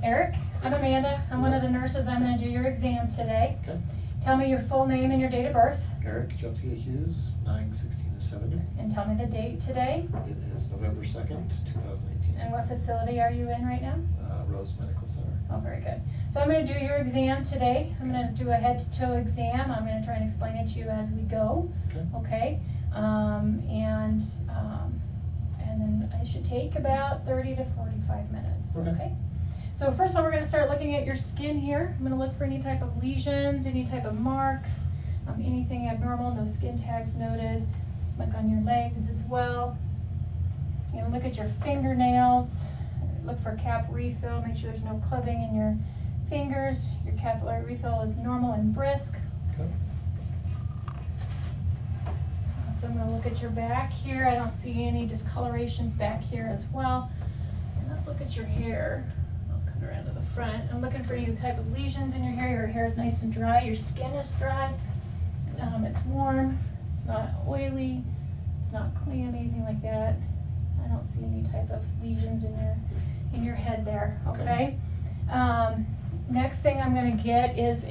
Eric, I'm Amanda. I'm one of the nurses. I'm going to do your exam today. Okay. Tell me your full name and your date of birth. Eric Jepsia Hughes, 9/16/70. And tell me the date today. It is November 2nd, 2018. And what facility are you in right now? Rose Medical Center. Oh, very good. So I'm going to do your exam today. I'm going to do a head-to-toe exam. I'm going to try and explain it to you as we go. Okay. Okay. And then it should take about 30 to 45 minutes. Okay. So first of all, we're going to start looking at your skin here. I'm going to look for any type of lesions, any type of marks, anything abnormal, no skin tags noted. Look on your legs as well. You're going to look at your fingernails. Look for cap refill. Make sure there's no clubbing in your fingers. Your capillary refill is normal and brisk. Okay. So I'm going to look at your back here. I don't see any discolorations back here as well. And let's look at your hair. I'll come around to the front. I'm looking for any type of lesions in your hair. Your hair is nice and dry. Your skin is dry. It's warm. It's not oily. It's not clammy, anything like that. I don't see any type of lesions in your head there. Okay. Next thing I'm going to get is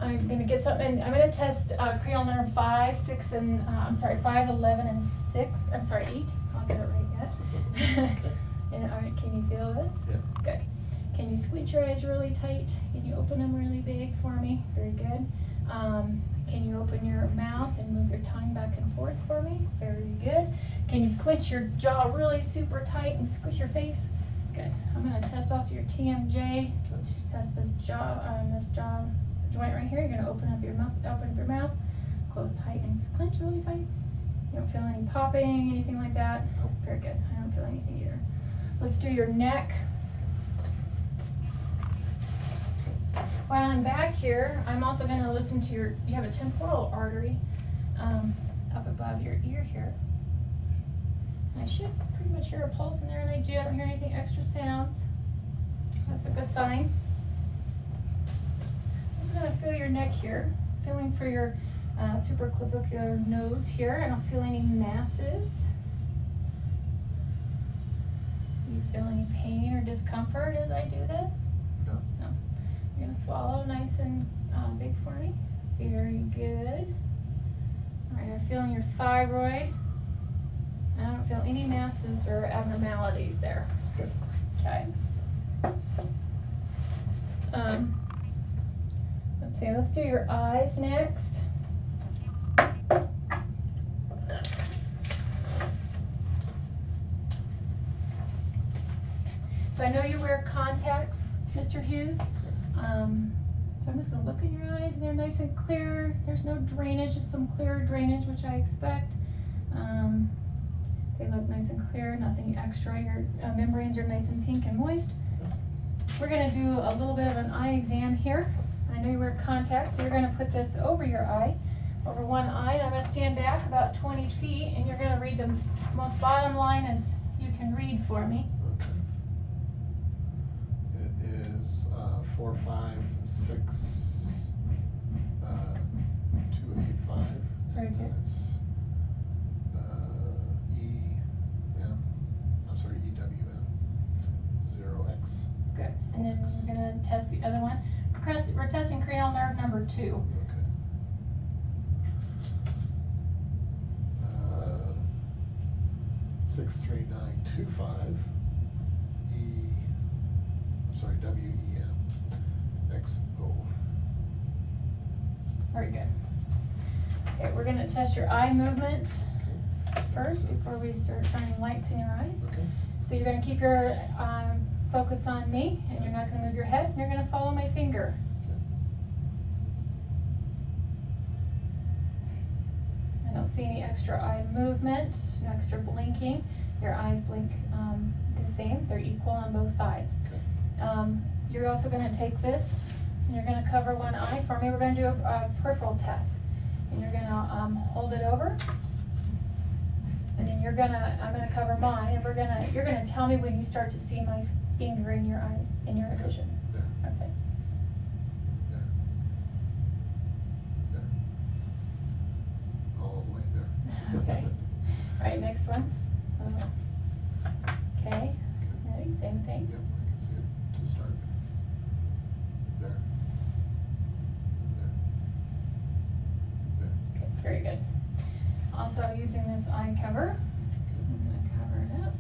I'm going to get something. I'm going to test cranial nerve 5, 6, and 5, 11, and 6. I'm sorry, 8. I'll get it right yet. Okay. And all right, can you feel this? Yeah. Good. Can you squint your eyes really tight? Can you open them really big for me? Very good. Can you open your mouth and move your tongue back and forth for me? Very good. Can you clench your jaw really super tight and squish your face? Good. I'm going to test also your TMJ. Test this jaw joint right here. You're going to open up your mouth, close tight and clench really tight. You don't feel any popping, anything like that? Nope. Very good. I don't feel anything either. Let's do your neck. While I'm back here, I'm also going to listen to you have a temporal artery up above your ear here. And I should pretty much hear a pulse in there, and I do. I don't hear anything extra sounds. That's a good sign. I'm just going to feel your neck here, feeling for your supraclavicular nodes here. I don't feel any masses. Do you feel any pain or discomfort as I do this? No. No. You're going to swallow nice and big for me. Very good. All right, I'm feeling your thyroid. I don't feel any masses or abnormalities there. Good. Okay. Let's see, let's do your eyes next. So I know you wear contacts, Mr. Hughes. So I'm just going to look in your eyes, and they're nice and clear. There's no drainage, just some clear drainage, which I expect. They look nice and clear, nothing extra. Your membranes are nice and pink and moist. We're going to do a little bit of an eye exam here. I know you wear contacts, so you're going to put this over your eye, over one eye, and I'm going to stand back about 20 feet, and you're going to read the most bottom line as you can read for me. Okay. It is 4, 5, 6, 285. Very good. And it's EWN 0X. Good. And then we're going to test the other one. We're testing cranial nerve number 2. Okay. 63925 WEM XO. Very good. Okay, we're going to test your eye movement first before we start shining lights in your eyes. Okay. So you're going to keep your focus on me, and you're not going to move your head, and you're going to follow my finger. I don't see any extra eye movement, no extra blinking. Your eyes blink the same. They're equal on both sides. Okay. You're also going to take this, and you're going to cover one eye for me. We're going to do a peripheral test. And you're going to hold it over. And then I'm going to cover mine, and you're going to tell me when you start to see my finger in your eyes, in your vision. There. Okay. There. There. All the way there. Okay. All right, next one. Okay. Ready? Same thing. Yep, I can see it to start. using this eye cover. I'm gonna cover it up.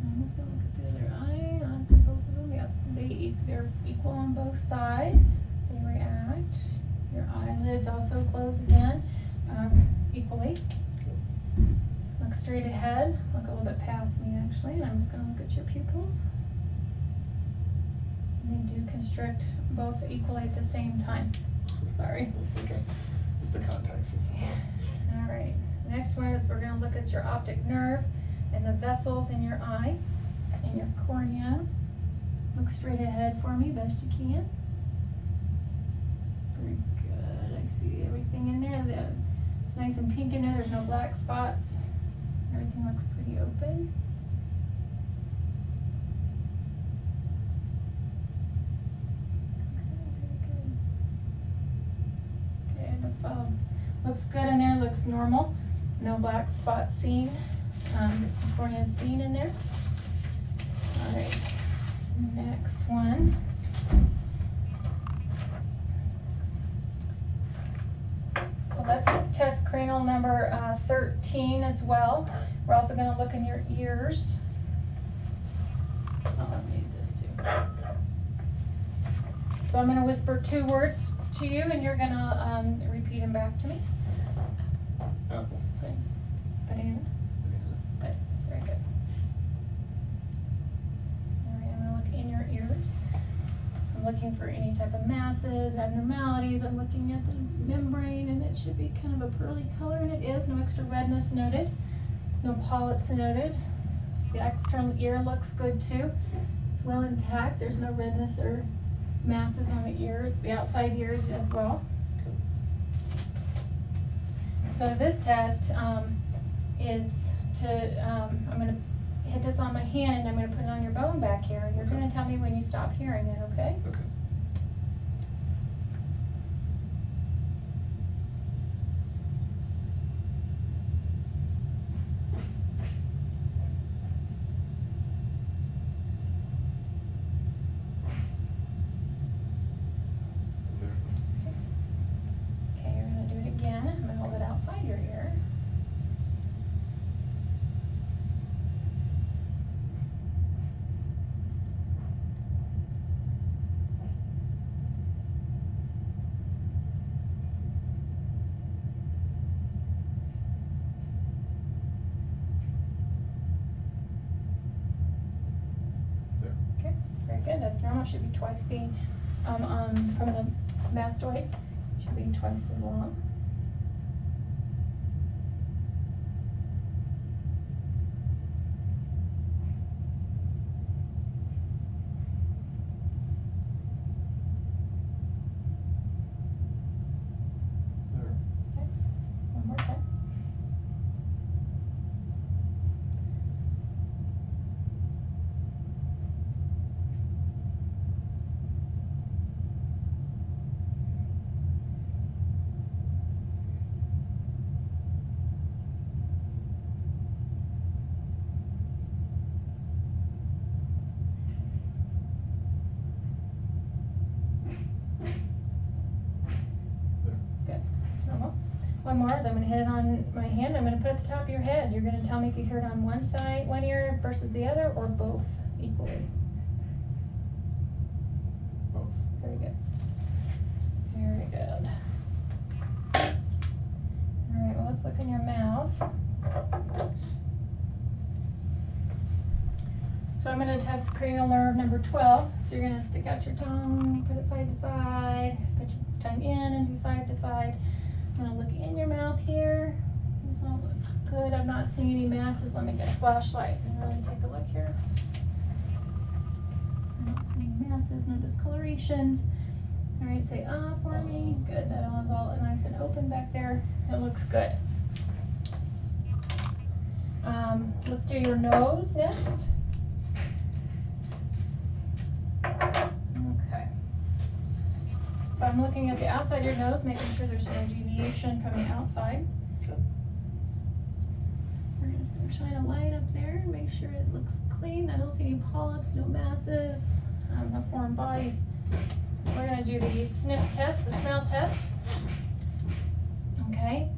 I'm just gonna look at the other eye. I think both of them, yep, they're equal on both sides. They react. Your eyelids also close again, equally. Look straight ahead. Look a little bit past me actually, and I'm just gonna look at your pupils. And they do constrict both equally at the same time. Sorry. That's okay. It's the contacts. All right. Next one is we're going to look at your optic nerve and the vessels in your eye and your cornea. Look straight ahead for me best you can. Very good. I see everything in there. It's nice and pink in there. There's no black spots. Everything looks pretty open. Looks good in there, looks normal. No black spots seen. Cornea is seen in there. All right, next one. So let's test cranial number 13 as well. We're also going to look in your ears. Oh, I need this too. So I'm going to whisper 2 words to you, and you're going to repeat them back to me. Apple. Good. Banana. Good. Very good. All right, I'm going to look in your ears. I'm looking for any type of masses, abnormalities. I'm looking at the membrane, and it should be kind of a pearly color, and it is. No extra redness noted. No polyps noted. The external ear looks good too. It's well intact. There's no redness or masses on the ears, the outside ears as well. So this test is to, I'm going to hit this on my hand and I'm going to put it on your bone back here. And you're going to tell me when you stop hearing it, okay? Okay. Okay, you're going to do it again. I'm going to hold it outside your ear. There. Okay, very good. That's normal. It should be twice the, from the mastoid. Should be twice as long. There. Okay, one more time. Good. That's normal. One more is I'm going to hit it on my hand. I'm going to put it at the top of your head. You're going to tell me if you hear it on one side, one ear versus the other, or both equally. Both. Very good. Very good. All right, well, let's look in your mouth. So I'm going to test cranial nerve number 12. So you're going to stick out your tongue, put it side to side, put your tongue in and do side to side. I'm going to look in your mouth here. This all looks good. I'm not seeing any masses. Let me get a flashlight and really take a look here. I'm not seeing masses, no discolorations. All right, say ah for me. Good, that all is all nice and open back there. It looks good. Let's do your nose next. Okay. So I'm looking at the outside of your nose, making sure there's no deviation from the outside. Okay. We're just going to shine a light up there, make sure it looks clean. I don't see any polyps, no masses, no foreign bodies. We're going to do the sniff test, the smell test. Okay.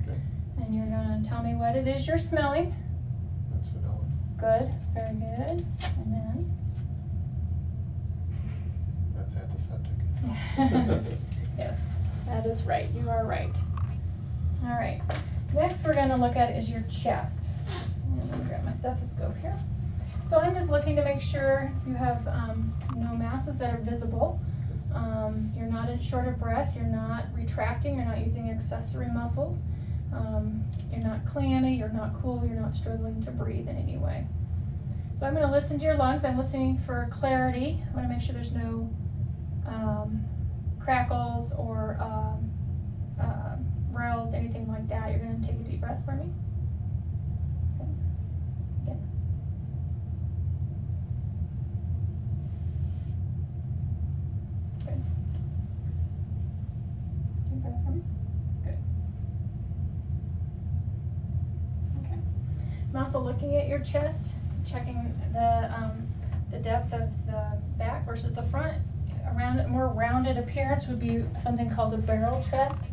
Okay. And you're gonna tell me what it is you're smelling. That's vanilla. Good, very good. And then That's antiseptic. yes, that is right. You are right. All right. Next we're going to look at is your chest. I'm going to grab my stethoscope here. So I'm just looking to make sure you have no masses that are visible. You're not short of breath. You're not retracting. You're not using accessory muscles. You're not clammy. You're not cool. You're not struggling to breathe in any way. So I'm going to listen to your lungs. I'm listening for clarity. I want to make sure there's no crackles or rills, anything like that. You're going to take a deep breath for me. Okay. Again. Good. Deep breath for me. Good. Okay. I'm also looking at your chest, checking the depth of the back versus the front. A more rounded appearance would be something called a barrel chest,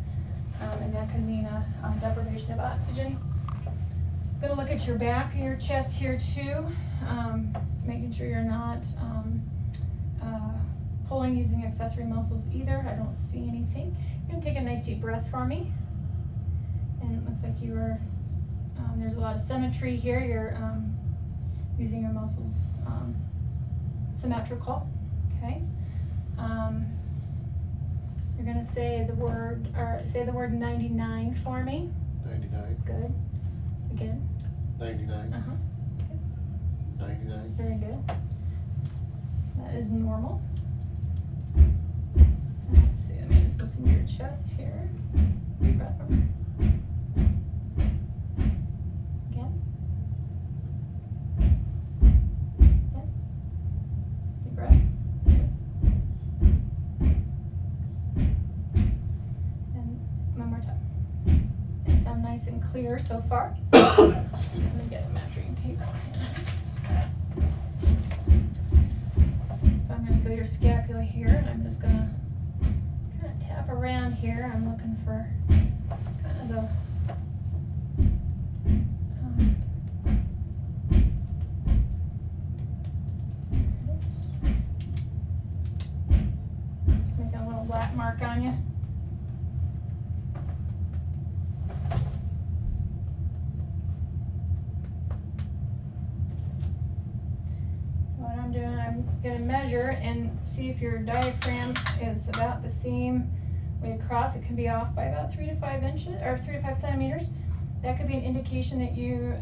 and that could mean a deprivation of oxygen. I'm going to look at your back of your chest here too, making sure you're not pulling using accessory muscles either. I don't see anything. You're going to take a nice deep breath for me, and it looks like you are. There's a lot of symmetry here. You're using your muscles symmetrical. Okay. You're going to say the word 99 for me. 99. Good. Again. 99. Uh-huh. Okay. 99. Very good. That is normal. Let's see, let me just listen to your chest here. Deep breath for me. Again. Again. Deep breath. Nice and clear so far. Let me get a measuring tape on here. So I'm going to feel your scapula here, and I'm just going to kind of tap around here. I'm looking for kind of the just making a little black mark on you. I'm going to measure and see if your diaphragm is about the same way across. It can be off by about 3 to 5 inches or 3 to 5 centimeters. That could be an indication that you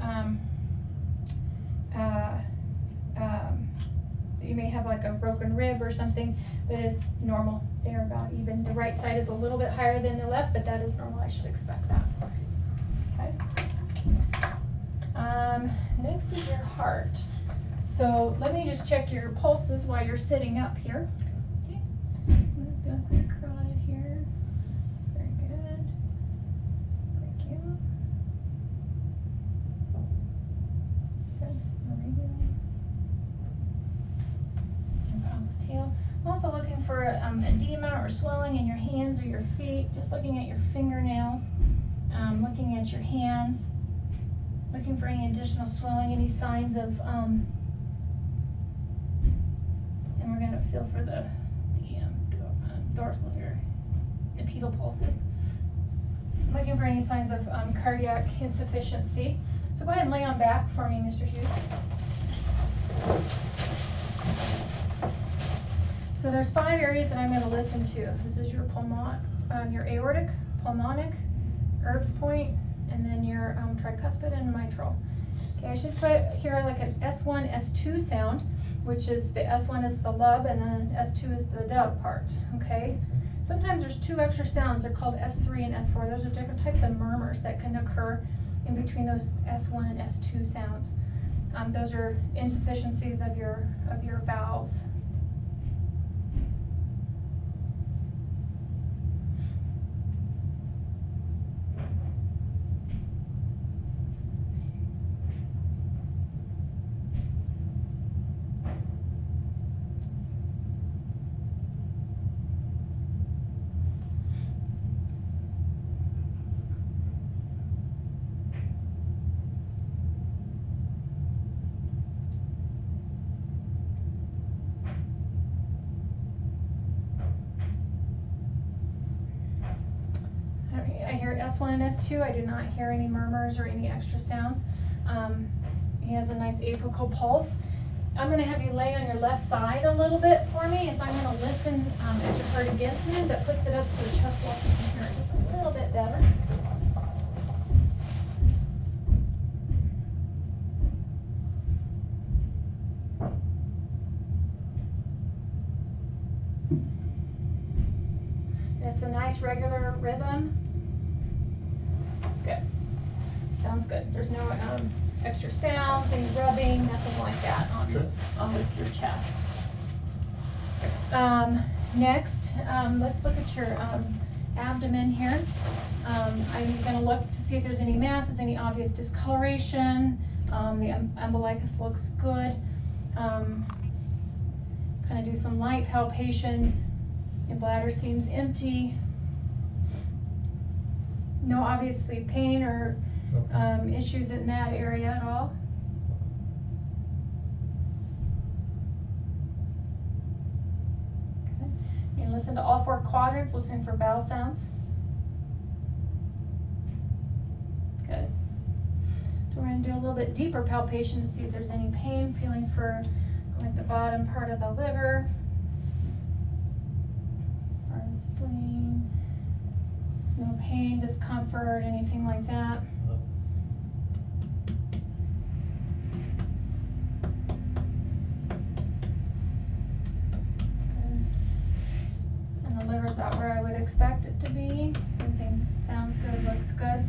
may have like a broken rib or something, but it's normal. They're about even. The right side is a little bit higher than the left, but that is normal. I should expect that. Okay. Next is your heart. So let me just check your pulses while you're sitting up here. Okay. I'm going to clear carotid here. Very good. Thank you. Good. Meridian. And popliteal. I'm also looking for edema or swelling in your hands or your feet. Just looking at your fingernails. Looking at your hands. Looking for any additional swelling, any signs of and we're going to feel for the dorsal here, the pedal pulses. Looking for any signs of cardiac insufficiency. So go ahead and lay on back for me, Mr. Hughes. So there's 5 areas that I'm going to listen to. This is your your aortic, pulmonic, Erb's point, and then your tricuspid and mitral. Okay, I should put here like an S1, S2 sound, which is the S1 is the lub and then S2 is the dub part, okay? Sometimes there's 2 extra sounds. They're called S3 and S4. Those are different types of murmurs that can occur in between those S1 and S2 sounds. Those are insufficiencies of your valves. last one is too. I do not hear any murmurs or any extra sounds. He has a nice apical pulse. I'm going to have you lay on your left side a little bit for me as I'm going to listen at your heart against me. That puts it up to the chest wall so you can hear it just a little bit better. It's a nice regular rhythm. Good. Sounds good. There's no extra sounds, any rubbing, nothing like that on with your chest. Next, let's look at your abdomen here. I'm going to look to see if there's any masses, any obvious discoloration. The umbilicus looks good. Kind of do some light palpation. Your bladder seems empty. No obviously pain or issues in that area at all. Okay. You can listen to all 4 quadrants, listening for vowel sounds. Good. So we're going to do a little bit deeper palpation to see if there's any pain, feeling for like the bottom part of the liver, part of the spleen. No pain, discomfort, anything like that. Good. And the liver's about where I would expect it to be. Everything sounds good, looks good.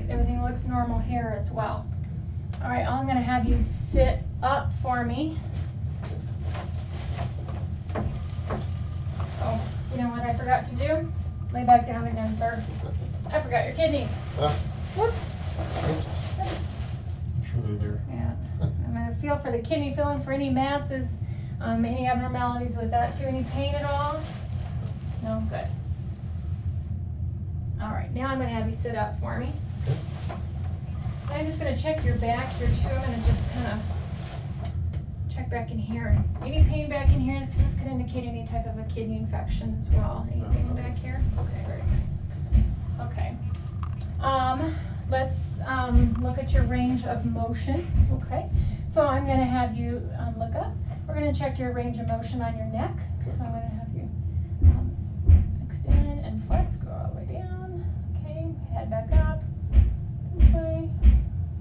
Everything looks normal here as well. All right, I'm going to have you sit up for me. Oh, you know what I forgot to do? Lay back down again, sir. I forgot your kidney. Whoops. Oops. Sure they're there. Yeah. I'm going to feel for the kidney, feeling for any masses, any abnormalities with that too. Any pain at all? No? Good. All right, now I'm going to have you sit up for me. I'm just going to check your back here too. I'm going to just kind of check back in here. Any pain back in here? This could indicate any type of a kidney infection as well. Any pain back here? Okay, very nice. Okay. Let's look at your range of motion. Okay. So I'm going to have you look up. We're going to check your range of motion on your neck. So I'm going to have you extend and flex, go all the way down. Okay. Head back up. This way.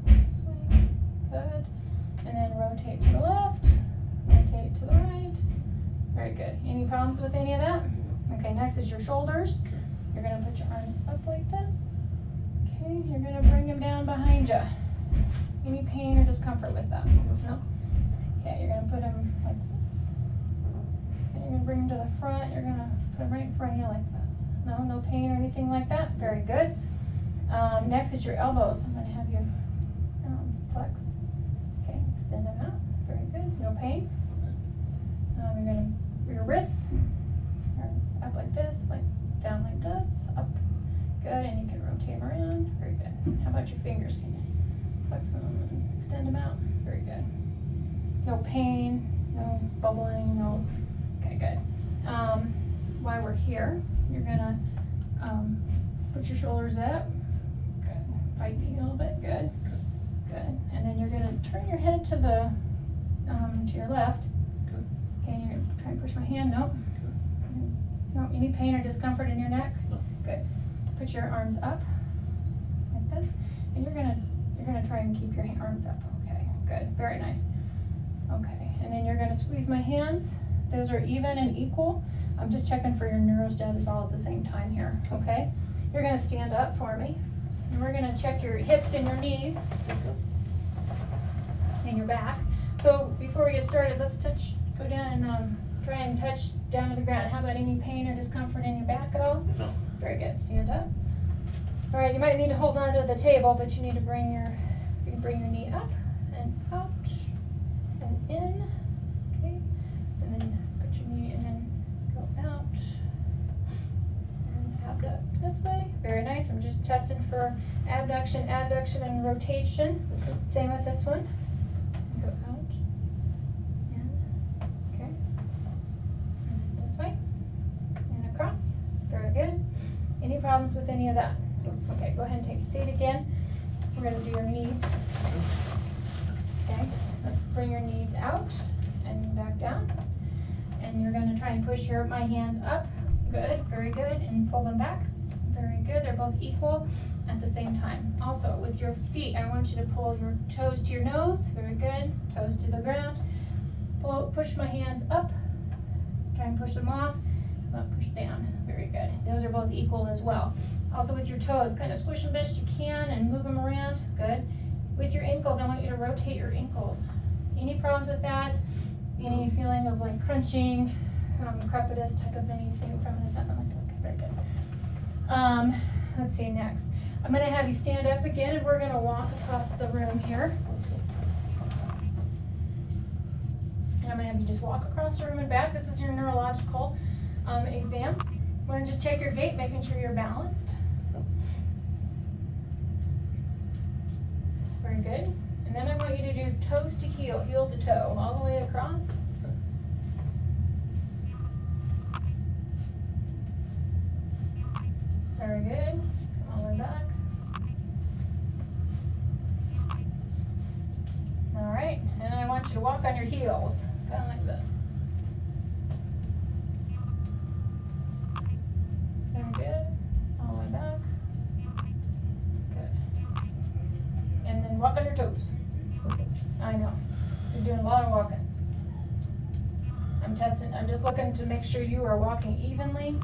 This way. Good. And then rotate to the left. Rotate to the right. Very good. Any problems with any of that? Okay, next is your shoulders. You're going to put your arms up like this. Okay, you're going to bring them down behind you. Any pain or discomfort with that? No? Okay, you're going to put them like this. And you're going to bring them to the front. You're going to put them right in front of you like this. No pain or anything like that? Very good. Next is your elbows. I'm going to have you flex. Okay, extend them out. Very good. No pain. You're going to, your wrists are up like this, like down like this, up. Good, and you can rotate them around. Very good. How about your fingers? Can you flex them and extend them out? Very good. No pain, no bubbling, no. Okay, good. While we're here, you're going to put your shoulders up. Good. Fight me a little bit. Good. Good. And then you're going to turn your head to the to your left. Okay, you're going to try and push my hand. Nope. No, any pain or discomfort in your neck? No. Good. Put your arms up like this, and you're gonna try and keep your arms up. Okay, good, very nice. Okay, and then you're gonna squeeze my hands. Those are even and equal. I'm just checking for your neurostat all at the same time here. Okay, you're gonna stand up for me, and we're gonna check your hips and your knees and your back. So before we get started, let's go down and try and touch down to the ground. How about any pain or discomfort in your back at all? No. Very good. Stand up. All right, you might need to hold on to the table, but you need to bring your knee up and out and in. Okay, and then put your knee and then go out and abduct this way. Very nice. I'm just testing for abduction, adduction, and rotation. Okay. Same with this one. Go out and okay, and this way and across. Very good. Any problems problems with any of that? Okay, go ahead and take a seat again. We're gonna do your knees. Okay, let's bring your knees out and back down. And you're gonna try and push my hands up. Good, very good, and pull them back. Very good, they're both equal at the same time. Also, with your feet, I want you to pull your toes to your nose. Very good, toes to the ground. Push my hands up. Try and push them off. Push down. Very good. Those are both equal as well. Also with your toes, kind of squish them best you can and move them around. Good. With your ankles, I want you to rotate your ankles. Any problems with that? Any feeling of like crunching, crepitus type of anything from this, nothing like that? Okay, very good. Let's see next. I'm going to have you stand up again and we're going to walk across the room here. And I'm going to have you just walk across the room and back. This is your neurological exam. I'm going to just check your gait, making sure you're balanced. Very good. And then I want you to do toes to heel, heel to toe, all the way across. Very good. Come all the way back. All right. And I want you to walk on your heels, kind of like this. Very good. All the way back. Good. And then walk on your toes. I know. You're doing a lot of walking. I'm just looking to make sure you are walking evenly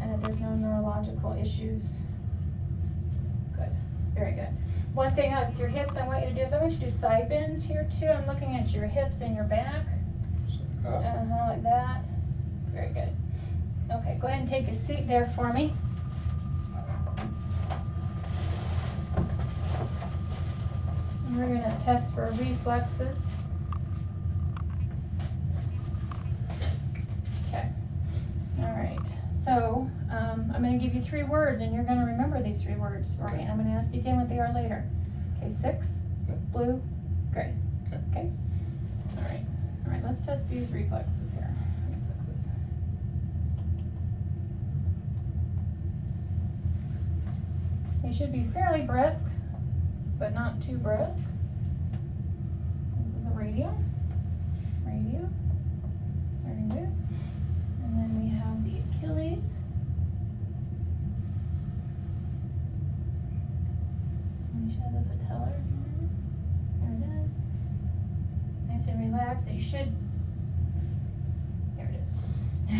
and that there's no neurological issues. Good. Very good. One thing with your hips I want you to do is I want you to do side bends here too. I'm looking at your hips and your back. Like that. Like that. Very good. Okay, go ahead and take a seat there for me. And we're going to test for reflexes. Okay. All right. So I'm going to give you 3 words, and you're going to remember these 3 words for me. And I'm going to ask you again what they are later. Okay, 6, blue, gray. Okay. All right. All right. Let's test these reflexes here. They should be fairly brisk, but not too brisk. This is the radial. Very good. And then we have the Achilles. And we should have the patellar here. There it is. Nice and relaxed. So you should, there it is.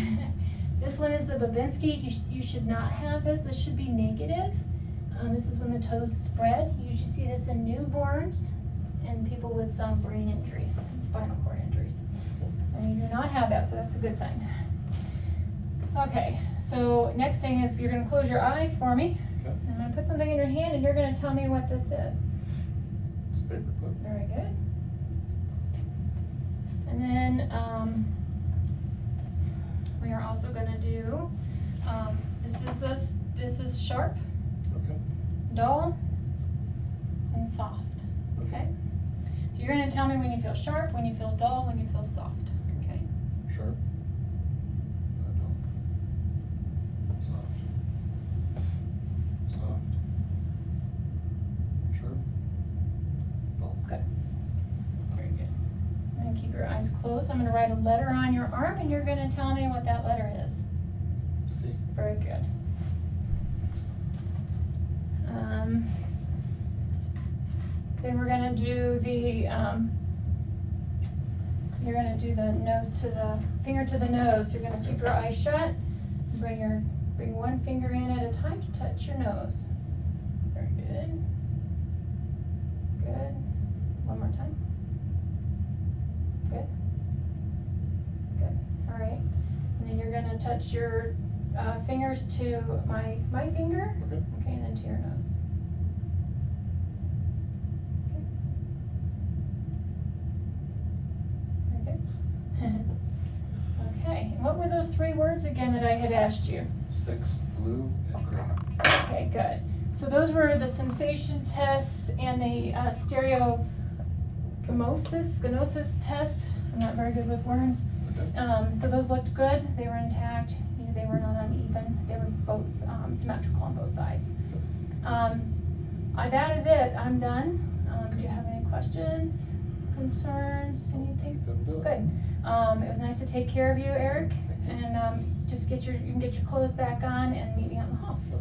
This one is the Babinski. You should not have this. This should be negative. This is when the toes spread. You usually see this in newborns and people with brain injuries and spinal cord injuries. And you do not have that, so that's a good sign. Okay, so next thing is you're going to close your eyes for me. Okay. I'm going to put something in your hand and you're going to tell me what this is. It's a paperclip. Very good. And then we are also going to do, this is sharp, Okay. dull, and soft. Okay? So you're going to tell me when you feel sharp, when you feel dull, when you feel soft. Okay? Sharp. Dull. Soft. Soft. Sharp. Dull. Good. Very good. I'm going to keep your eyes closed. I'm going to write a letter on your arm and you're going to tell me what that letter is. C. Very good. Then we're going to do the, you're going to do the nose to the, finger to the nose. You're going to keep your eyes shut. Bring one finger in at a time to touch your nose. Very good. Good. One more time. Good. Good. All right. And then you're going to touch your fingers to my finger. Okay. Okay, and then to your nose. Okay. Very good. Okay. And what were those 3 words again that I had asked you? 6, blue, and gray. Okay, good. So those were the sensation tests and the stereognosis test. I'm not very good with words. Okay. So those looked good. They were intact. They were not uneven. They were both symmetrical. symmetrical on both sides. That is it, I'm done. Do you have any questions, concerns, anything? That'll do it. Good. It was nice to take care of you, Eric, Thank you. and just you can get your clothes back on and meet me out in the hall. Feel